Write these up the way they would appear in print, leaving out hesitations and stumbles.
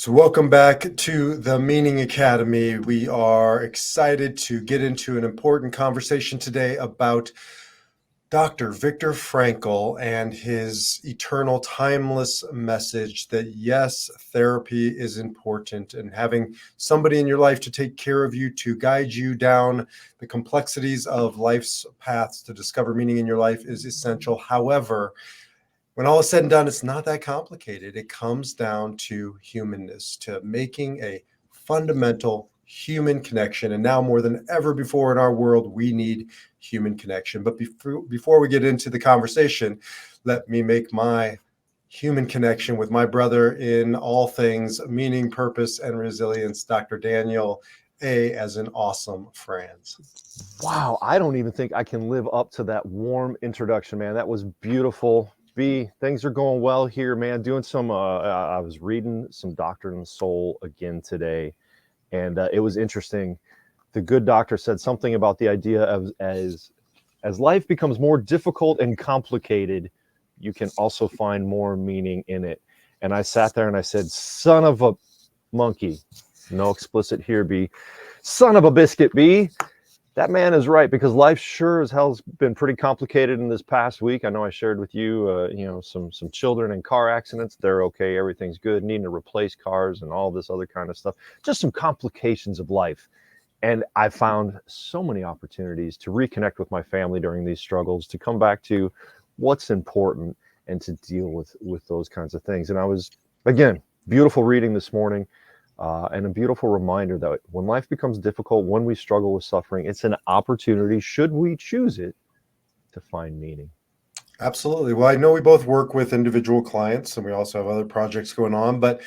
So welcome back to the Meaning Academy. We are excited to get into an important conversation today about Dr. Viktor Frankl and his eternal timeless message that yes, therapy is important, and having somebody in your life to take care of you, to guide you down the complexities of life's paths to discover meaning in your life is essential. However, when all is said and done, it's not that complicated. It comes down to humanness, to making a fundamental human connection. And now more than ever before in our world, we need human connection. But before we get into the conversation, let me make my human connection with my brother in all things meaning, purpose, and resilience, Dr. Daniel A. as an awesome Franz. Wow, I don't even think I can live up to that warm introduction, man. That was beautiful. B, things are going well here, man. Doing some, I was reading some Doctrine and Soul again today, and it was interesting. The good doctor said something about the idea of as life becomes more difficult and complicated, you can also find more meaning in it. And I sat there and I said, son of a monkey, no explicit here, B, son of a biscuit, B. That man is right, because life sure as hell's been pretty complicated in this past week. I know I shared with you, some children in car accidents. They're okay. Everything's good. Needing to replace cars and all this other kind of stuff. Just some complications of life. And I found so many opportunities to reconnect with my family during these struggles, to come back to what's important and to deal with those kinds of things. And I was, again, beautiful reading this morning. And a beautiful reminder that when life becomes difficult, when we struggle with suffering, it's an opportunity, should we choose it, to find meaning. Absolutely. Well, I know we both work with individual clients and we also have other projects going on, but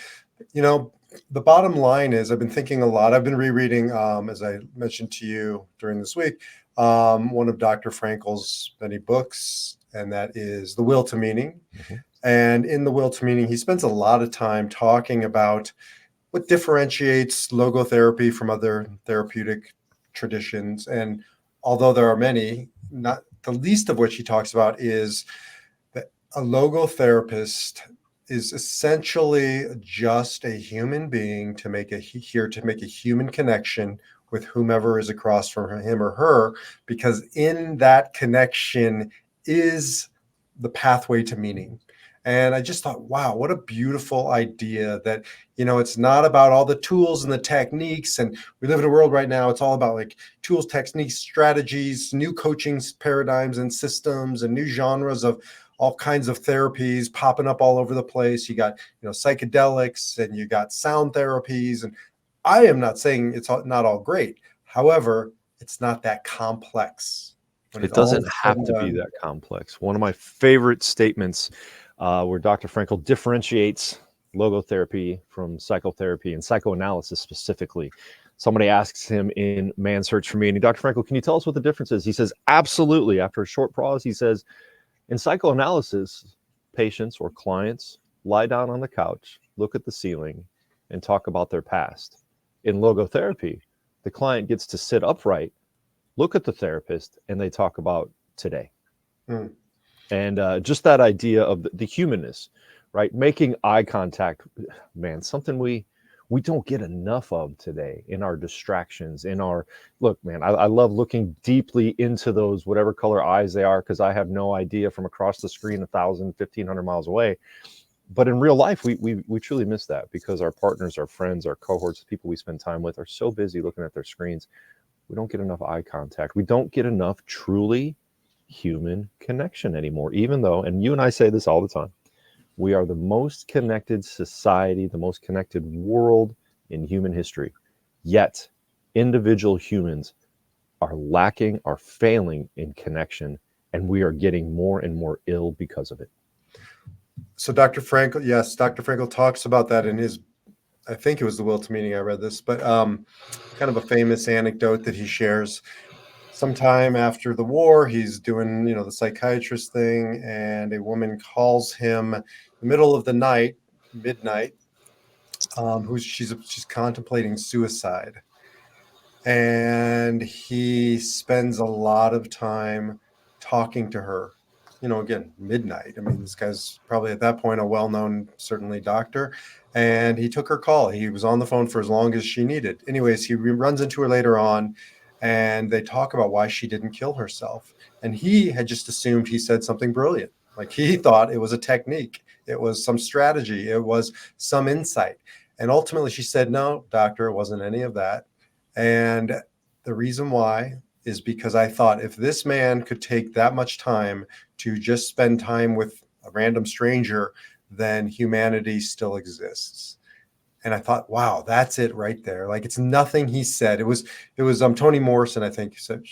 the bottom line is I've been thinking a lot. I've been rereading, as I mentioned to you during this week, one of Dr. Frankl's many books, and that is The Will to Meaning. Mm-hmm. And in The Will to Meaning, he spends a lot of time talking about what differentiates logotherapy from other therapeutic traditions. And although there are many, not the least of which he talks about is that a logotherapist is essentially just a human being here to make a human connection with whomever is across from him or her, because in that connection is the pathway to meaning. And I just thought, wow, what a beautiful idea that, it's not about all the tools and the techniques. And we live in a world right now, it's all about like tools, techniques, strategies, new coaching paradigms and systems, and new genres of all kinds of therapies popping up all over the place. You got, psychedelics, and you got sound therapies. And I am not saying it's not all great. However, it's not that complex. It doesn't have to be that complex. One of my favorite statements, where Dr. Frankl differentiates logotherapy from psychotherapy and psychoanalysis specifically. Somebody asks him in Man's Search for Meaning, Dr. Frankl, can you tell us what the difference is? He says, absolutely. After a short pause, he says, in psychoanalysis, patients or clients lie down on the couch, look at the ceiling, and talk about their past. In logotherapy, the client gets to sit upright, look at the therapist, and they talk about today. Mm. And just that idea of the humanness, right? Making eye contact, man, something we don't get enough of today in our distractions, look, man, I love looking deeply into those, whatever color eyes they are, because I have no idea from across the screen, 1,000, 1,500 miles away. But in real life, we truly miss that, because our partners, our friends, our cohorts, the people we spend time with are so busy looking at their screens. We don't get enough eye contact. We don't get enough truly human connection anymore, even though, and you and I say this all the time, we are the most connected society, the most connected world in human history. Yet individual humans are lacking, are failing in connection, and we are getting more and more ill because of it. So Dr. Frankl talks about that in his, I think it was The Will to Meaning, I read this, but kind of a famous anecdote that he shares. Sometime after the war, he's doing, the psychiatrist thing, and a woman calls him in the middle of the night, midnight, she's contemplating suicide. And he spends a lot of time talking to her, again, midnight. I mean, this guy's probably at that point a well-known, certainly doctor. And he took her call. He was on the phone for as long as she needed. Anyways, he runs into her later on, and they talk about why she didn't kill herself. And he had just assumed he said something brilliant. Like, he thought it was a technique. It was some strategy. It was some insight. And ultimately she said, no, doctor, it wasn't any of that. And the reason why is because I thought, if this man could take that much time to just spend time with a random stranger, then humanity still exists. And I thought, wow, that's it right there. Like, it's nothing he said. It was Toni Morrison, I think, said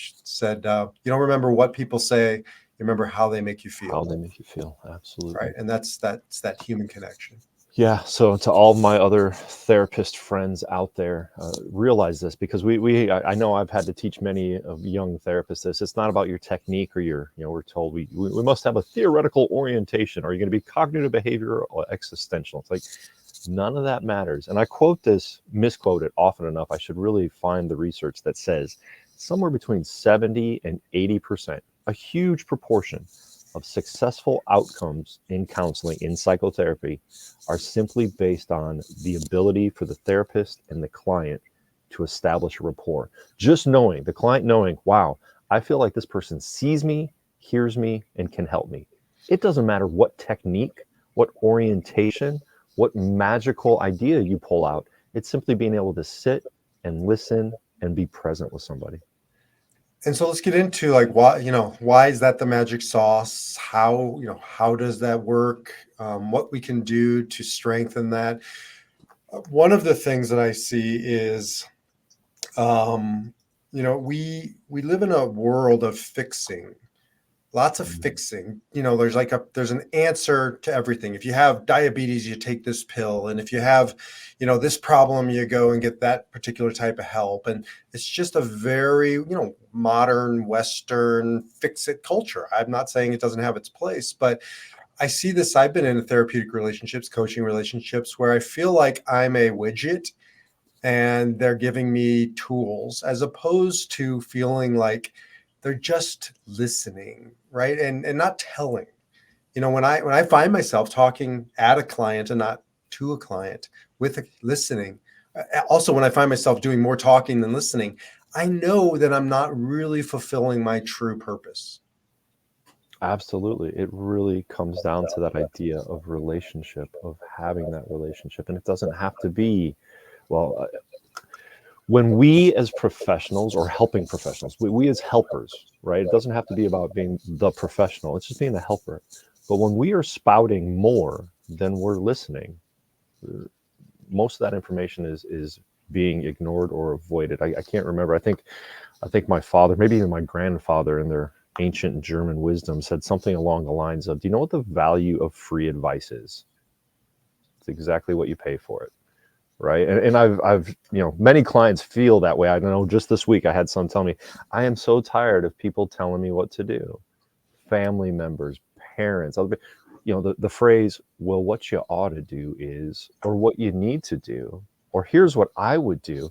you don't remember what people say, you remember how they make you feel. How they make you feel. Absolutely. Right. And that's that human connection. Yeah. So to all my other therapist friends out there, realize this, because I know I've had to teach many of young therapists this. It's not about your technique or we're told we must have a theoretical orientation. Are you going to be cognitive, behavioral, or existential? It's like, none of that matters. And I misquote it often enough. I should really find the research that says somewhere between 70 and 80%, a huge proportion of successful outcomes in counseling, in psychotherapy, are simply based on the ability for the therapist and the client to establish a rapport. Just knowing, the client knowing, wow, I feel like this person sees me, hears me, and can help me. It doesn't matter what technique, what orientation, what magical idea you pull out. It's simply being able to sit and listen and be present with somebody. And so let's get into, like, why is that the magic sauce? How does that work? What we can do to strengthen that. One of the things that I see is, we live in a world of fixing. Lots of fixing. There's an answer to everything. If you have diabetes, you take this pill. And if you have, this problem, you go and get that particular type of help. And it's just a very, modern Western fix-it culture. I'm not saying it doesn't have its place, but I see this. I've been in therapeutic relationships, coaching relationships, where I feel like I'm a widget and they're giving me tools, as opposed to feeling like they're just listening, right? And not telling. When I find myself talking at a client and not to a client, listening, also when I find myself doing more talking than listening, I know that I'm not really fulfilling my true purpose. Absolutely. It really comes down to that idea of relationship, of having that relationship. And it doesn't have to be, when we as professionals, or helping professionals, we as helpers, right? It doesn't have to be about being the professional. It's just being the helper. But when we are spouting more than we're listening, most of that information is being ignored or avoided. I can't remember. I think my father, maybe even my grandfather, in their ancient German wisdom, said something along the lines of, do you know what the value of free advice is? It's exactly what you pay for it. Right. And I've, many clients feel that way. I don't know, just this week I had someone tell me, I am so tired of people telling me what to do. Family members, parents, the phrase, well, what you ought to do is, or what you need to do, or here's what I would do.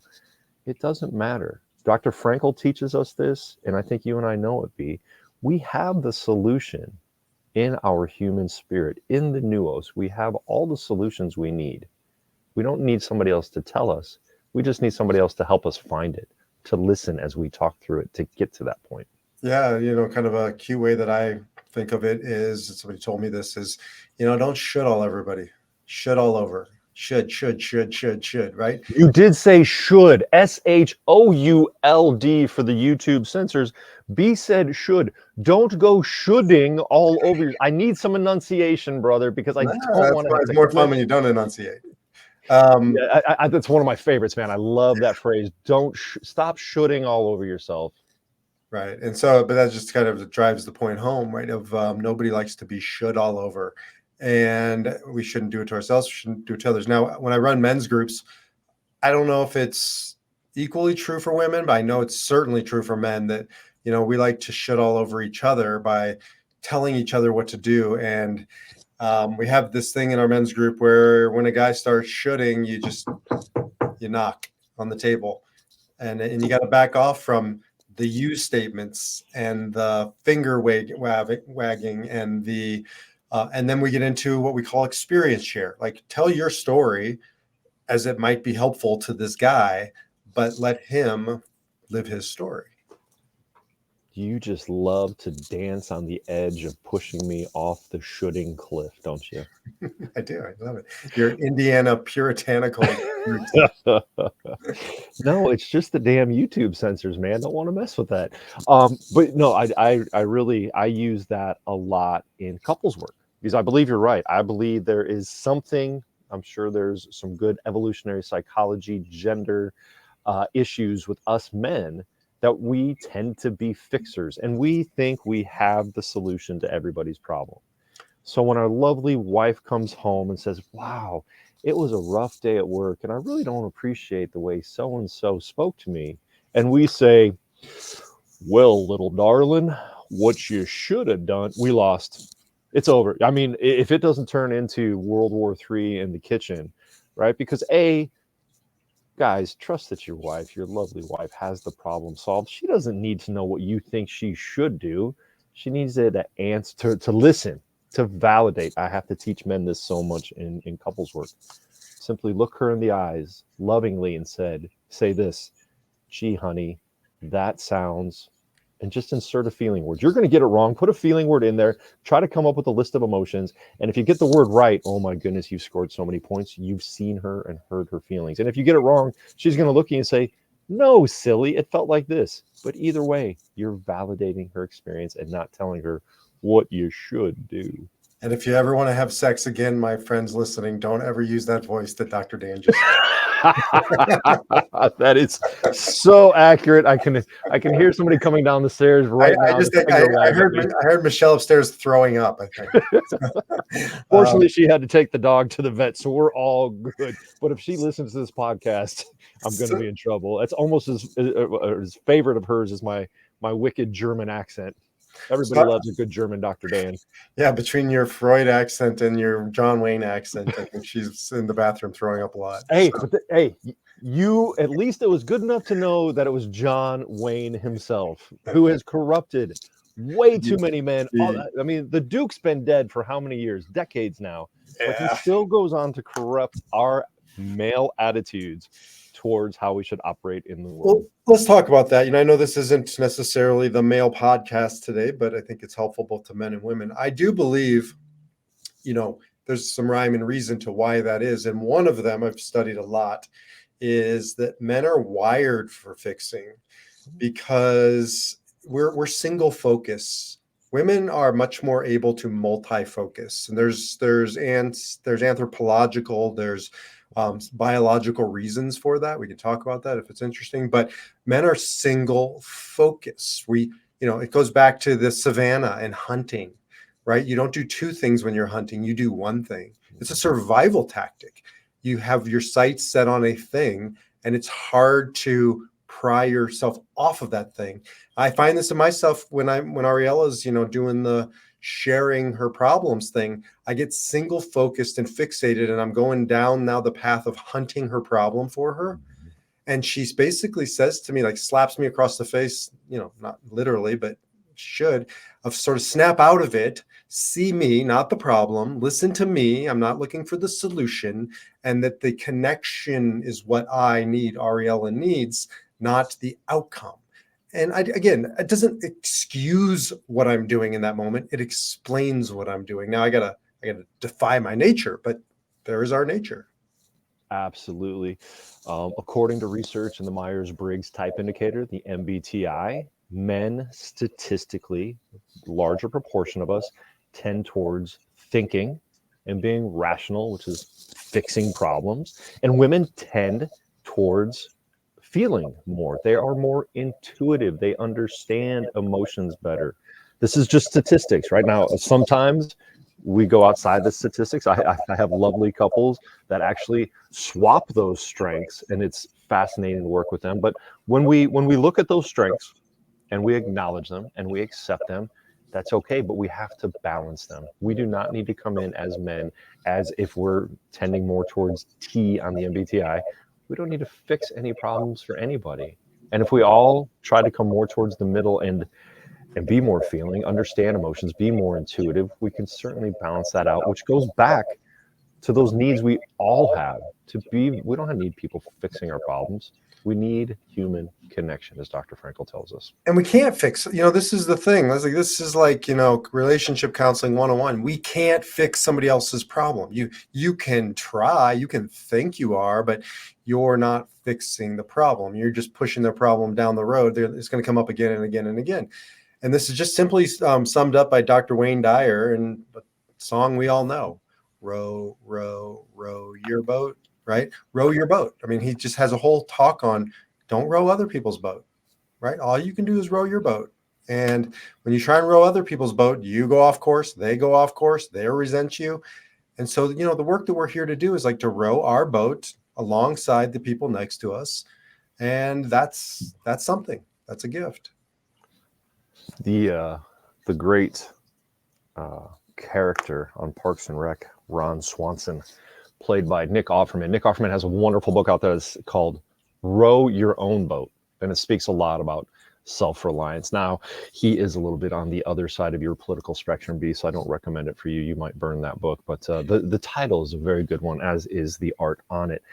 It doesn't matter. Dr. Frankl teaches us this, and I think you and I know it, we have the solution in our human spirit, in the nous. We have all the solutions we need. We don't need somebody else to tell us. We just need somebody else to help us find it, to listen as we talk through it, to get to that point. Yeah, kind of a cute way that I think of it is, somebody told me this, is, don't should all everybody. Should all over. Should, right? You did say should, SHOULD for the YouTube censors. B said should. Don't go shoulding all over you. I need some enunciation, brother, because I don't want to. It's more fun when you don't enunciate. That's one of my favorites, man. I love that phrase. Don't stop shoulding all over yourself. Right. And so, but that just kind of drives the point home, right? Of nobody likes to be should all over, and we shouldn't do it to ourselves. We shouldn't do it to others. Now, when I run men's groups, I don't know if it's equally true for women, but I know it's certainly true for men that, we like to shit all over each other by telling each other what to do. And we have this thing in our men's group where when a guy starts shooting, you knock on the table, and you got to back off from the you statements and the finger wagging and then we get into what we call experience share. Like, tell your story as it might be helpful to this guy, but let him live his story. You just love to dance on the edge of pushing me off the shooting cliff, don't you? I do. I love it. You're Indiana puritanical. No, it's just the damn YouTube censors, man. Don't want to mess with that. But no, I use that a lot in couples work because I believe you're right. I believe there is something. I'm sure there's some good evolutionary psychology, gender issues with us men that we tend to be fixers and we think we have the solution to everybody's problem. So when our lovely wife comes home and says, "Wow, it was a rough day at work and I really don't appreciate the way so and so spoke to me," and we say, "Well, little darling, what you should have done," we lost. It's over. I mean, if it doesn't turn into World War III in the kitchen, right? Because guys, trust that your wife, your lovely wife, has the problem solved. She doesn't need to know what you think she should do. She needs it to answer, to listen, to validate. I have to teach men this so much in couples work. Simply look her in the eyes lovingly and say this, "Gee, honey, that sounds," and just insert a feeling word. You're going to get it wrong. Put a feeling word in there. Try to come up with a list of emotions. And if you get the word right, oh my goodness, you've scored so many points. You've seen her and heard her feelings. And if you get it wrong, she's going to look at you and say, "No, silly, it felt like this." But either way, you're validating her experience and not telling her what you should do. And if you ever want to have sex again, my friends listening, don't ever use that voice that Dr. Dan just That is so accurate. I can hear somebody coming down the stairs right now. I heard Michelle upstairs throwing up, I think. Fortunately, she had to take the dog to the vet, so we're all good. But if she listens to this podcast, I'm going to be in trouble. It's almost as favorite of hers as my wicked German accent. Everybody loves a good German Dr. Dan. Yeah, between your Freud accent and your John Wayne accent, I think she's in the bathroom throwing up a lot. Hey, you at least it was good enough to know that it was John Wayne himself who has corrupted way too many men. I mean, the Duke's been dead for how many years? Decades now. But he still goes on to corrupt our male attitudes towards how we should operate in the world. Well, let's talk about that. I know this isn't necessarily the male podcast today, but I think it's helpful both to men and women. I do believe, there's some rhyme and reason to why that is. And one of them I've studied a lot is that men are wired for fixing because we're single focus. Women are much more able to multi-focus. And there's anthropological, there's biological reasons for that. We can talk about that if it's interesting, but men are single focus. It goes back to the savannah and hunting, right? You don't do two things when you're hunting, you do one thing. It's a survival tactic. You have your sights set on a thing and it's hard to pry yourself off of that thing. I find this in myself when Ariella's, doing the sharing her problems thing. I get single focused and fixated, and I'm going down now the path of hunting her problem for her. And she basically says to me, like slaps me across the face, not literally, but should, of sort of snap out of it, see me, not the problem, listen to me. I'm not looking for the solution, and that the connection is what I need, Ariella needs, not the outcome. And it doesn't excuse what I'm doing in that moment. It explains what I'm doing. Now I gotta defy my nature, but there is our nature. Absolutely. According to research in the Myers-Briggs Type Indicator, the MBTI, men statistically, larger proportion of us tend towards thinking and being rational, which is fixing problems, and women tend towards feeling more. They are more intuitive. They understand emotions better. This is just statistics right now. Sometimes we go outside the statistics. I have lovely couples that actually swap those strengths, and it's fascinating to work with them. But when we look at those strengths and we acknowledge them and we accept them, that's okay, but we have to balance them. We do not need to come in as men as if we're tending more towards T on the MBTI. We don't need to fix any problems for anybody. And if we all try to come more towards the middle and be more feeling, understand emotions, be more intuitive, we can certainly balance that out, which goes back to those needs we all have to be. We don't need people fixing our problems. We need human connection, as Dr. Frankl tells us. And we can't fix, this is the thing. This is like, relationship counseling 101. We can't fix somebody else's problem. You can try, you can think you are, but you're not fixing the problem. You're just pushing the problem down the road. It's going to come up again and again and again. And this is just simply summed up by Dr. Wayne Dyer in a song we all know. Row, row, row your boat, right? Row your boat. I mean, he just has a whole talk on don't row other people's boat, right? All you can do is row your boat. And when you try and row other people's boat, you go off course, they go off course, they resent you. And so, the work that we're here to do is like to row our boat alongside the people next to us. And that's something. That's a gift. The great character on Parks and Rec, Ron Swanson, played by Nick Offerman. Nick Offerman has a wonderful book out there that's called Row Your Own Boat, and it speaks a lot about self-reliance. Now, he is a little bit on the other side of your political spectrum, B, so I don't recommend it for you. You might burn that book, but the title is a very good one, as is the art on it.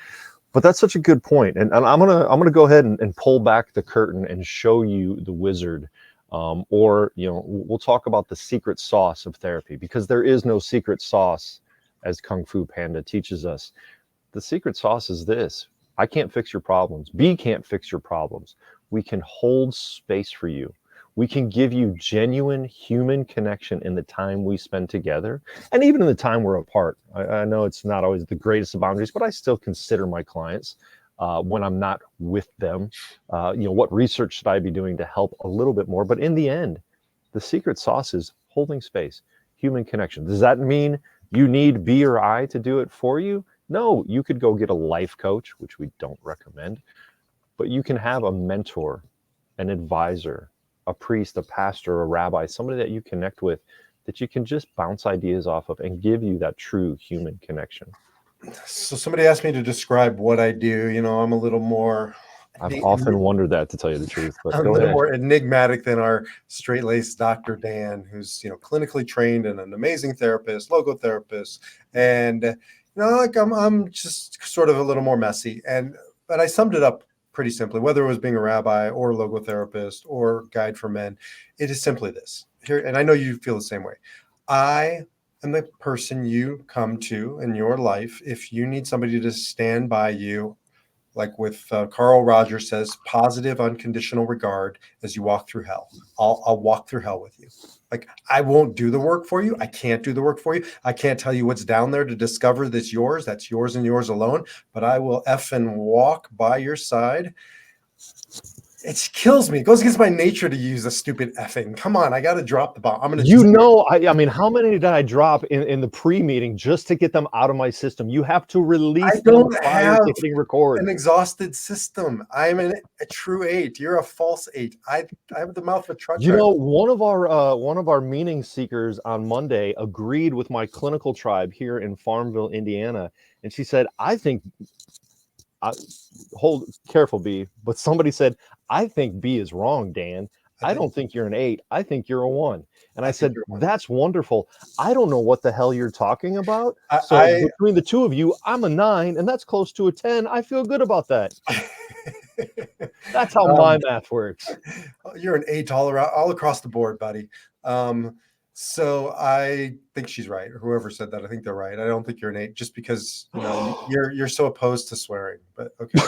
But that's such a good point, and I'm gonna go ahead and pull back the curtain and show you the wizard. Or we'll talk about the secret sauce of therapy, because there is no secret sauce, as Kung Fu Panda teaches us. The secret sauce is this: I can't fix your problems. B can't fix your problems. We can hold space for you. We can give you genuine human connection in the time we spend together, and even in the time we're apart. I know it's not always the greatest of boundaries, but I still consider my clients when I'm not with them. What research should I be doing to help a little bit more? But in the end, the secret sauce is holding space, human connection. Does that mean you need B or I to do it for you? No, you could go get a life coach, which we don't recommend, but you can have a mentor, an advisor, a priest, a pastor, a rabbi, somebody that you connect with, that you can just bounce ideas off of and give you that true human connection. So somebody asked me to describe what I do. I'm a little more. I've often wondered that, to tell you the truth. But I'm a little more enigmatic than our straight-laced Dr. Dan, who's clinically trained and an amazing therapist, logotherapist, and I'm just sort of a little more messy. But I summed it up pretty simply. Whether it was being a rabbi or a logotherapist or guide for men, it is simply this here. And I know you feel the same way. I am the person you come to in your life if you need somebody to stand by you, like with Carl Rogers says, positive, unconditional regard as you walk through hell. I'll walk through hell with you. Like, I won't do the work for you. I can't do the work for you. I can't tell you what's down there to discover that's yours. That's yours and yours alone. But I will effing walk by your side. It kills me. It goes against my nature to use a stupid effing. Come on, I got to drop the bomb. I'm going to. I mean, how many did I drop in the pre-meeting just to get them out of my system? You have to release them prior to hitting record. An exhausted system. I'm a true 8. You're a false 8. I have the mouth of a truck. One of our meaning seekers on Monday agreed with my clinical tribe here in Farmville, Indiana, and she said, "I think." Hold careful, B. But somebody said, "I think B is wrong, Dan. I don't think you're an 8. I think you're a 1." And I said, "That's wonderful. I don't know what the hell you're talking about. So between the two of you, I'm a 9, and that's close to a 10. I feel good about that." That's how my math works. You're an 8 all across the board, buddy. So I think she's right, or whoever said that. I think they're right. I don't think you're an 8 just because you're so opposed to swearing. But okay.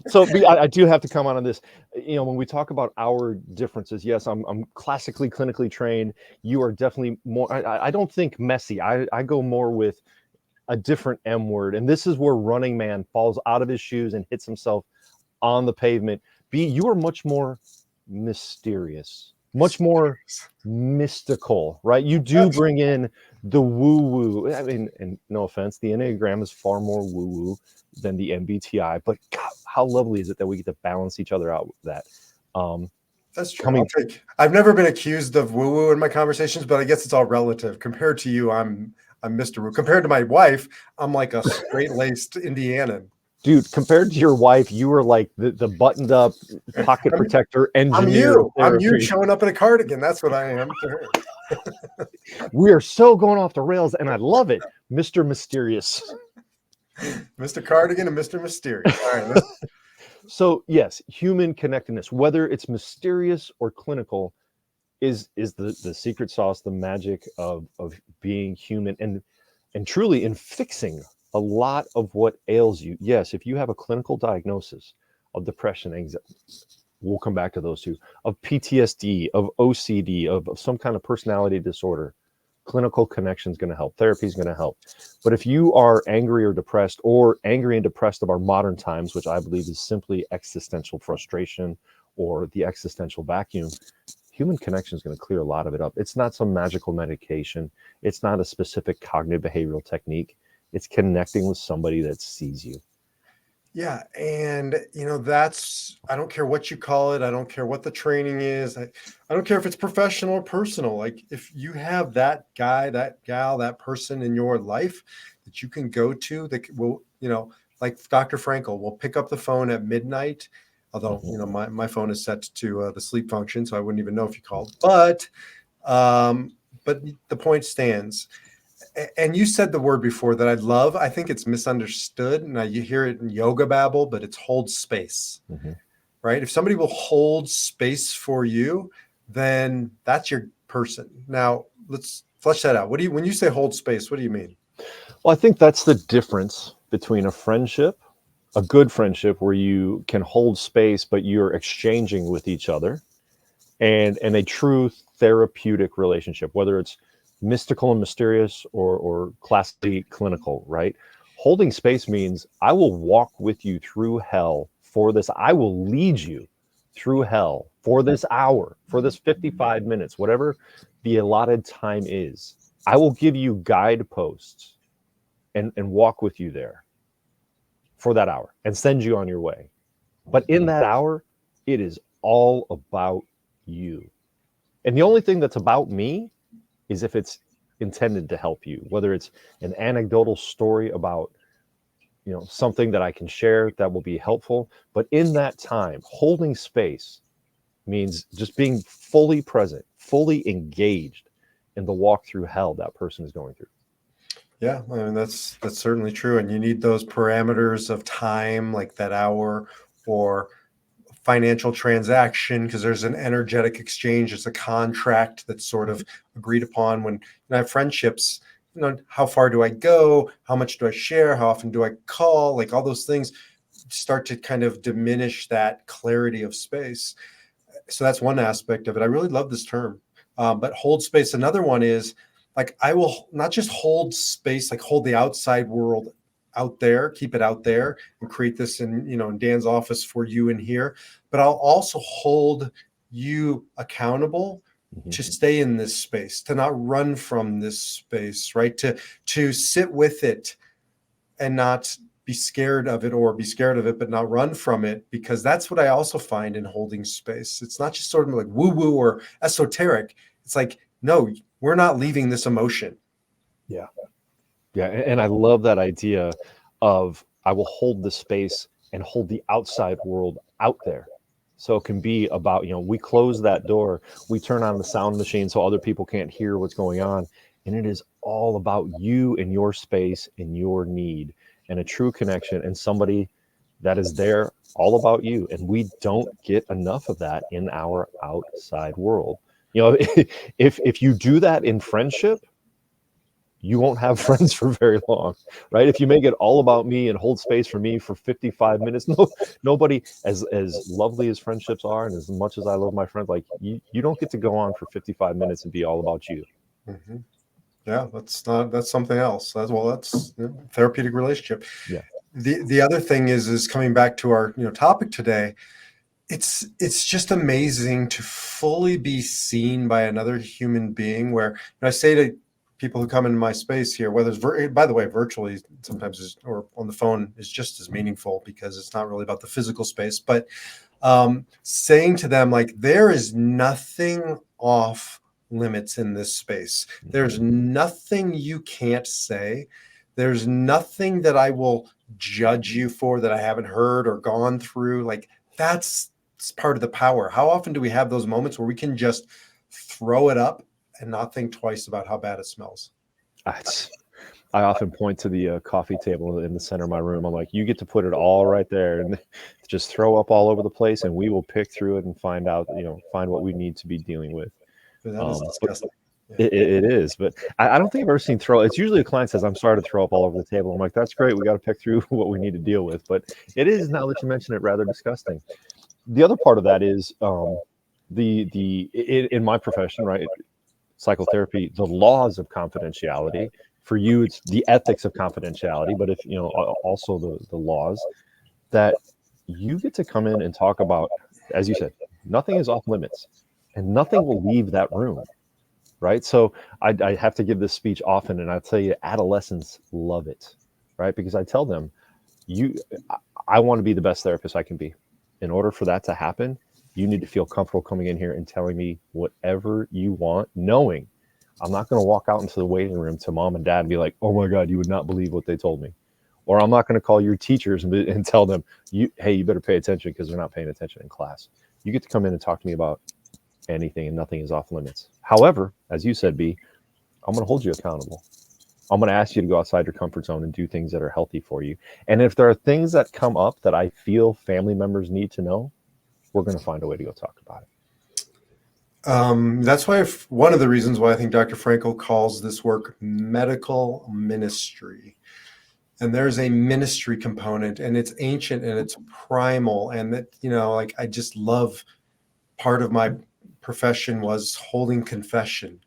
So I do have to comment on this. When we talk about our differences, yes, I'm classically clinically trained. You are definitely more. I don't think messy. I go more with a different M word, and this is where Running Man falls out of his shoes and hits himself on the pavement. B, you are much more mysterious. Much more mystical, right? You do bring in the woo-woo. I mean, and no offense, the Enneagram is far more woo-woo than the MBTI, but God, how lovely is it that we get to balance each other out with that? That's true. I've never been accused of woo-woo in my conversations, but I guess it's all relative. Compared to you, I'm Mr. Woo. Compared to my wife, I'm like a straight-laced Indianan. Dude, compared to your wife, you were like the buttoned up pocket I'm, protector I'm engineer of you. I'm you therapy. showing up in a cardigan. That's what I am to her. We are so going off the rails, and I love it, Mr. Mysterious. Mr. Cardigan and Mr. Mysterious. All right. So yes, human connectedness, whether it's mysterious or clinical, is the secret sauce, the magic of being human, and truly in fixing a lot of what ails you. Yes, if you have a clinical diagnosis of depression, anxiety, we'll come back to those two, of PTSD, of OCD, of some kind of personality disorder, clinical connection is going to help. Therapy is going to help. But if you are angry or depressed, or angry and depressed of our modern times, which I believe is simply existential frustration or the existential vacuum, human connection is going to clear a lot of it up. It's not some magical medication. It's not a specific cognitive behavioral technique. It's connecting with somebody that sees you. Yeah. And, I don't care what you call it. I don't care what the training is. I don't care if it's professional or personal. Like, if you have that guy, that gal, that person in your life that you can go to, that will, like Dr. Frankl will pick up the phone at midnight. Although, my phone is set to the sleep function, so I wouldn't even know if you called. But the point stands. And you said the word before that I love. I think it's misunderstood. Now you hear it in yoga babble, but it's hold space, right? If somebody will hold space for you, then that's your person. Now let's flesh that out. When you say hold space, what do you mean? Well, I think that's the difference between a friendship, a good friendship where you can hold space, but you're exchanging with each other, and a true therapeutic relationship, whether it's mystical and mysterious or classically clinical, right? Holding space means I will walk with you through hell for this. I will lead you through hell for this hour, for this 55 minutes, whatever the allotted time is. I will give you guideposts and walk with you there for that hour and send you on your way. But in that hour, it is all about you. And the only thing that's about me is if it's intended to help you, whether it's an anecdotal story about, something that I can share that will be helpful. But in that time, holding space means just being fully present, fully engaged in the walk through hell that person is going through. Yeah, I mean that's certainly true. And you need those parameters of time, like that hour, or financial transaction, because there's an energetic exchange. It's a contract that's sort of agreed upon. When I have friendships, how far do I go? How much do I share? How often do I call? Like, all those things start to kind of diminish that clarity of space. So that's one aspect of it. I really love this term. But hold space. Another one is, like, I will not just hold space, like hold the outside world out there, keep it out there, and create this in Dan's office for you in here, but I'll also hold you accountable to stay in this space, to not run from this space, right? To sit with it and not be scared of it, or be scared of it but not run from it, because that's what I also find in holding space. It's not just sort of like woo woo or esoteric. It's like, no, we're not leaving this emotion. Yeah. Yeah. And I love that idea of I will hold the space and hold the outside world out there. So it can be about, we close that door, we turn on the sound machine so other people can't hear what's going on. And it is all about you and your space and your need, and a true connection, and somebody that is there all about you. And we don't get enough of that in our outside world. If you do that in friendship, you won't have friends for very long, right? If you make it all about me and hold space for me for 55 minutes, nobody, as lovely as friendships are, and as much as I love my friends, like you don't get to go on for 55 minutes and be all about you. Mm-hmm. Yeah, that's something else. That's therapeutic relationship. Yeah. The other thing is coming back to our topic today. It's just amazing to fully be seen by another human being. Where I say to people who come into my space here, whether it's by the way, virtually sometimes or on the phone, is just as meaningful, because it's not really about the physical space, but saying to them, like, there is nothing off limits in this space. There's nothing you can't say. There's nothing that I will judge you for that I haven't heard or gone through. Like that's part of the power. How often do we have those moments where we can just throw it up and not think twice about how bad it smells? I often point to the coffee table in the center of my room. I'm like, you get to put it all right there and just throw up all over the place, and we will pick through it and find out, find what we need to be dealing with. But that is disgusting. It is, but I don't think I've ever seen throw. It's usually a client says, "I'm sorry to throw up all over the table." I'm like, "That's great. We got to pick through what we need to deal with." But it is, now that you mention it, rather disgusting. The other part of that is in my profession, right? Psychotherapy, the laws of confidentiality. For you, it's the ethics of confidentiality, but if also the laws that you get to come in and talk about, as you said, nothing is off limits, and nothing will leave that room. Right. So I have to give this speech often, and I tell you, adolescents love it. Right. Because I tell them, I want to be the best therapist I can be. In order for that to happen, you need to feel comfortable coming in here and telling me whatever you want, knowing I'm not going to walk out into the waiting room to mom and dad and be like, "Oh my God, you would not believe what they told me." Or I'm not going to call your teachers and tell them, hey, you better pay attention because they're not paying attention in class. You get to come in and talk to me about anything, and nothing is off limits. However, as you said, B, I'm going to hold you accountable. I'm going to ask you to go outside your comfort zone and do things that are healthy for you. And if there are things that come up that I feel family members need to know, we're going to find a way to go talk about it. That's why one of the reasons why I think Dr. Frankl calls this work medical ministry. And there's a ministry component, and it's ancient and it's primal. And that, like I just love, part of my profession was holding confession.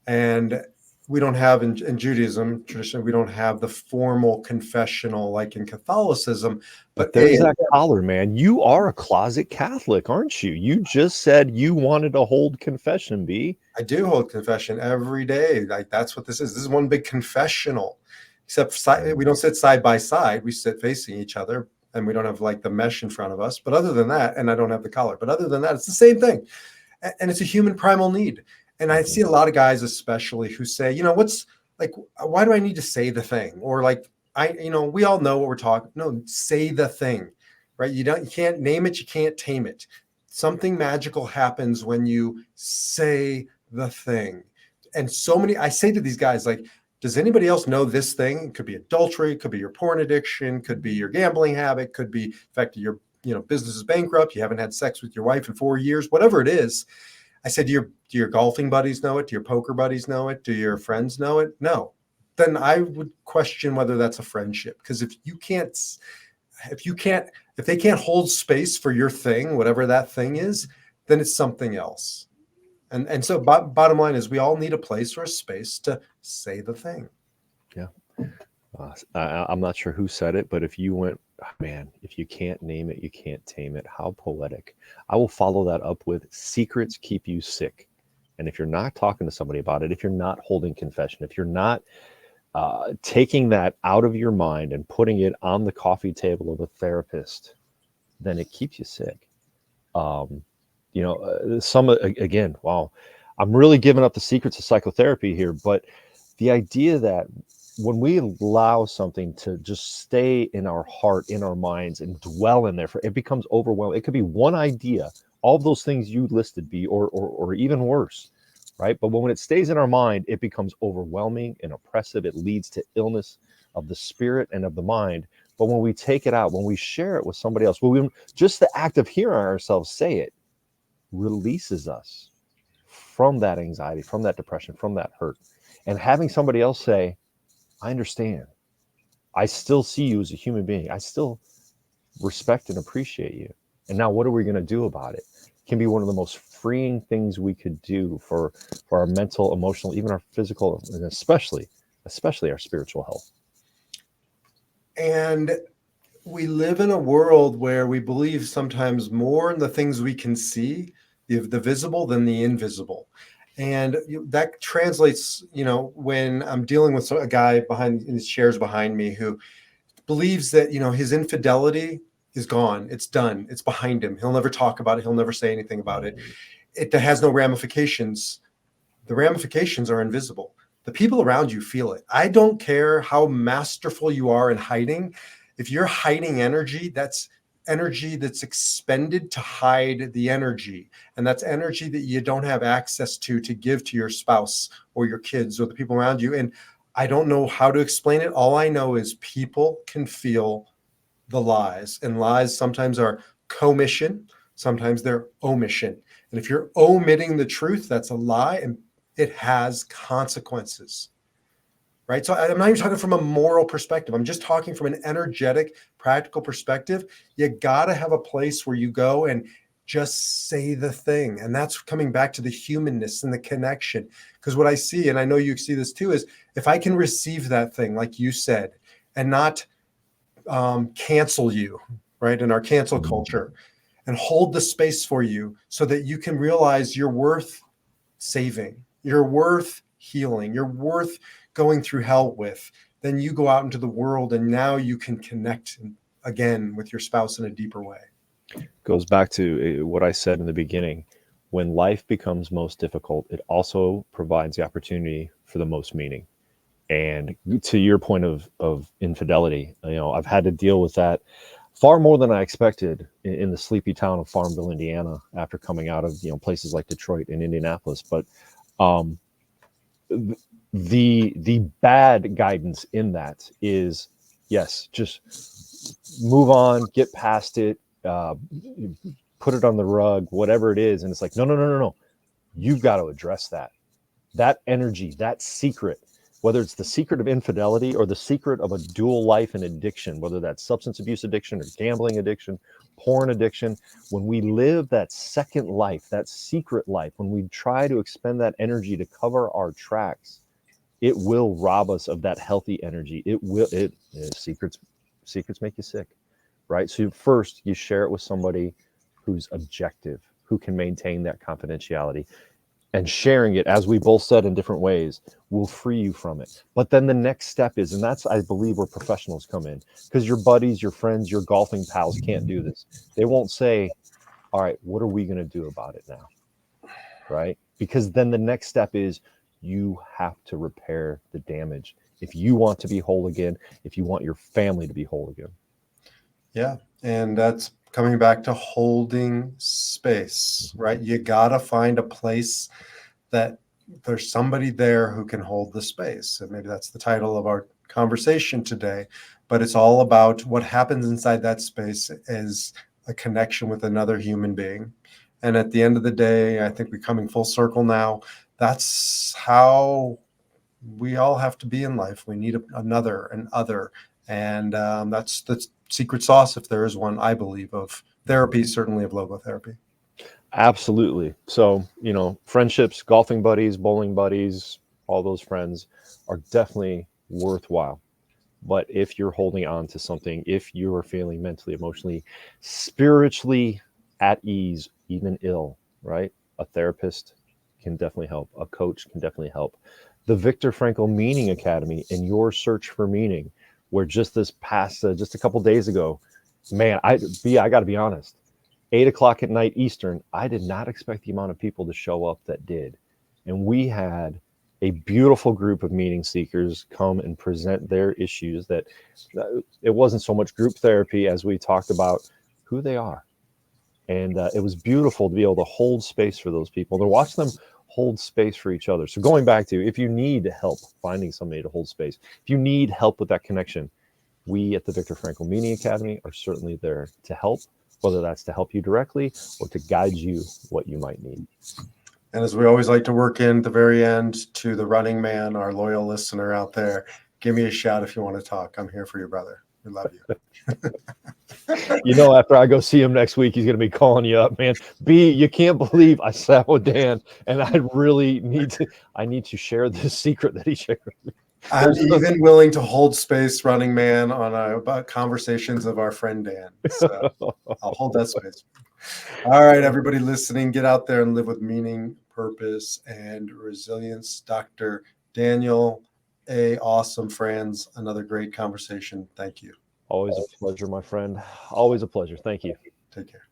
And we don't have in Judaism tradition, we don't have the formal confessional like in Catholicism. But there's that collar, man. You are a closet Catholic, aren't you? You just said you wanted to hold confession, B. I do hold confession every day. Like that's what this is. This is one big confessional, except we don't sit side by side. We sit facing each other, and we don't have like the mesh in front of us. But other than that, and I don't have the collar, but other than that, it's the same thing. And it's a human primal need. And I see a lot of guys, especially, who say, what's like, why do I need to say the thing? Or like, we all know what we're talking. No, say the thing, right? You can't name it. You can't tame it. Something magical happens when you say the thing. And I say to these guys, like, does anybody else know this thing? It could be adultery, it could be your porn addiction, could be your gambling habit, could be the fact that your business is bankrupt, you haven't had sex with your wife in 4 years, whatever it is. I said, do your golfing buddies know it? Do your poker buddies know it? Do your friends know it? No. Then I would question whether that's a friendship. Because if they can't hold space for your thing, whatever that thing is, then it's something else. And so bottom line is we all need a place or a space to say the thing. Yeah. I'm not sure who said it, but if you went, man, if you can't name it, you can't tame it. How poetic. I will follow that up with secrets keep you sick. And if you're not talking to somebody about it, if you're not holding confession, if you're not taking that out of your mind and putting it on the coffee table of a therapist, then it keeps you sick. Again, wow, I'm really giving up the secrets of psychotherapy here, but the idea that when we allow something to just stay in our heart, in our minds, and dwell in there, it becomes overwhelming. It could be one idea, all of those things you listed, B, or even worse, right? But when it stays in our mind, it becomes overwhelming and oppressive. It leads to illness of the spirit and of the mind. But when we take it out, when we share it with somebody else, just the act of hearing ourselves say it releases us from that anxiety, from that depression, from that hurt. And having somebody else say, I understand. I still see you as a human being. I still respect and appreciate you. And now what are we going to do about it? It can be one of the most freeing things we could do for our mental, emotional, even our physical, and especially our spiritual health. And we live in a world where we believe sometimes more in the things we can see, the visible, than the invisible. And that translates, when I'm dealing with a guy in his chairs behind me who believes that, his infidelity is gone. It's done. It's behind him. He'll never talk about it. He'll never say anything about it. It has no ramifications. The ramifications are invisible. The people around you feel it. I don't care how masterful you are in hiding. If you're hiding energy, that's energy that's expended to hide the energy. And that's energy that you don't have access to give to your spouse or your kids or the people around you. And I don't know how to explain it. All I know is people can feel the lies, and lies sometimes are commission, sometimes they're omission. And if you're omitting the truth, that's a lie, and it has consequences, right? So I'm not even talking from a moral perspective. I'm just talking from an energetic, practical perspective. You got to have a place where you go and just say the thing. And that's coming back to the humanness and the connection. Because what I see, and I know you see this too, is if I can receive that thing, like you said, and not cancel you, right? In our cancel culture, and hold the space for you so that you can realize you're worth saving, you're worth healing, you're worth going through hell with. Then you go out into the world and now you can connect again with your spouse in a deeper way. Goes back to what I said in the beginning. When life becomes most difficult, it also provides the opportunity for the most meaning. And to your point of infidelity, I've had to deal with that far more than I expected in the sleepy town of Farmville, Indiana, after coming out of places like Detroit and Indianapolis. But the bad guidance in that is, yes, just move on, get past it, put it on the rug, whatever it is. And it's like, no. You've got to address that energy, that secret, whether it's the secret of infidelity or the secret of a dual life and addiction, whether that's substance abuse addiction or gambling addiction, porn addiction. When we live that second life, that secret life, when we try to expend that energy to cover our tracks, it will rob us of that healthy energy. Secrets make you sick, right? So first you share it with somebody who's objective, who can maintain that confidentiality. And sharing it, as we both said in different ways, will free you from it. But then the next step is, and that's, I believe, where professionals come in, because your buddies, your friends, your golfing pals can't do this. They won't say, all right, what are we going to do about it now? Right? Because then the next step is you have to repair the damage. If you want to be whole again, if you want your family to be whole again. Yeah. And that's coming back to holding space, right? You got to find a place that there's somebody there who can hold the space. And maybe that's the title of our conversation today, but it's all about what happens inside that space is a connection with another human being. And at the end of the day, I think we're coming full circle now. That's how we all have to be in life. We need an other. And that's the secret sauce, if there is one, I believe, of therapy, certainly of logotherapy. Absolutely. So, friendships, golfing buddies, bowling buddies, all those friends are definitely worthwhile. But if you're holding on to something, if you are feeling mentally, emotionally, spiritually at ease, even ill, right? A therapist can definitely help. A coach can definitely help. The Viktor Frankl Meaning Academy and your search for meaning, where just this past, just a couple days ago, man, I got to be honest, 8:00 at night Eastern, I did not expect the amount of people to show up that did. And we had a beautiful group of meaning seekers come and present their issues. That it wasn't so much group therapy as we talked about who they are. And it was beautiful to be able to hold space for those people, to watch them hold space for each other. So going back to, if you need help finding somebody to hold space, if you need help with that connection, we at the Viktor Frankl Meaning Academy are certainly there to help, whether that's to help you directly or to guide you what you might need. And as we always like to work in at the very end, to the running man, our loyal listener out there, give me a shout if you want to talk. I'm here for you, brother. We love you. After I go see him next week, he's going to be calling you up, man. B, you can't believe I sat with Dan, and I really need to share this secret that he shared with me. I'm even willing to hold space, running man, on about conversations of our friend Dan. So I'll hold that space. All right, everybody listening, get out there and live with meaning, purpose, and resilience. Dr. Daniel A. Awesome Franz, another great conversation. Thank you. Always a pleasure, my friend. Always a pleasure. Thank you. Take care.